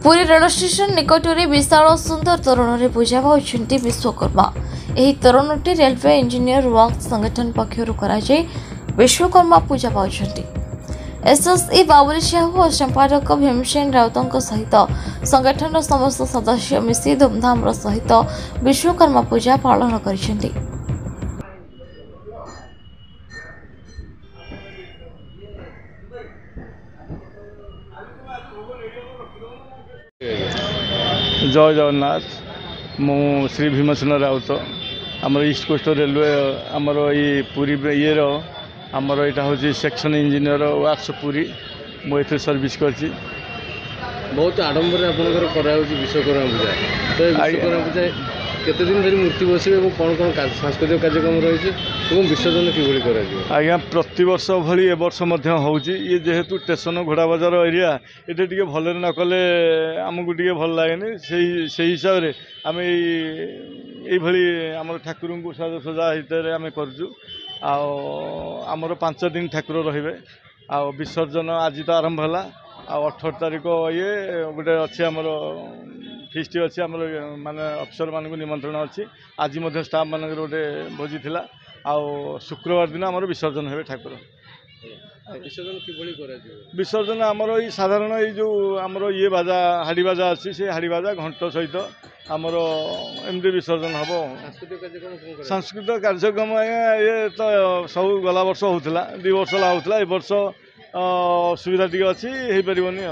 Puri rail station निकटरे विशाल सुंदर तोरण पूजा पाउछन्ति विश्वकर्मा। एही तोरणटी रेलवे इंजीनियर वर्क संगठन पक्षरु कराଯାई विश्वकर्मा पूजा पाउछन्ति। एसएसई बाबुली साहू और संपादक भीमसेन राउतों सहित संगठन समस्त सदस्य मिसी धूमधाम सहित विश्वकर्मा पूजा पालन करिसेंति। जय जगन्नाथ। मु श्री भीमसेन राउत आमर ईस्ट कोस्ट रेलवे आमर ये पूरी ये आमर यहाँ हूँ सेक्शन इंजीनियर वर्क्स पूरी मुझे सर्विस कर बहुत आडंबर आपंकर विश्वकर्मा पूजा। तो विश्वकर्मा पूजा केते दिन धरी मूर्ति बसवे और कौन कौन सांस्कृतिक कार्यक्रम रही विसर्जन कि आज्ञा प्रति वर्ष भली ए वर्ष होची। ये जेहेतु स्टेशन घोड़ा बजार एरिया ये टे भल न कले आमको टे भल लगे से हिसाब से आम ये ठाकुर को साजसजा हिसाब से आम करूँ। आमर 5 दिन ठाकुर रे आ विसर्जन आज तो आरंभ है। 18 तारीख ये गोटे अच्छे आमर फिस्ट अच्छी आम माने अफसर मान निमंत्रण अच्छी। आज स्टाफ मान गोटे भोजी थिला। शुक्रवार दिन आमर विसर्जन है ठाकुर। विसर्जन आमर ये साधारण ये जो आमर ये बाजा हाड़ी बाजा अच्छी से हाड़ी बाजा घंट सहित आमर एमती विसर्जन हम। सांस्कृतिक कार्यक्रम ये तो सब गला वर्ष होता 2 वर्ष होता ए वर्ष सुविधा टी अच्छी हो पारनी।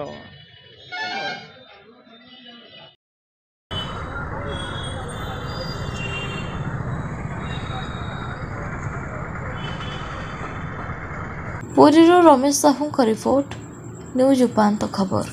पुरी रमेश साहू का रिपोर्ट न्यूज उपांत खबर।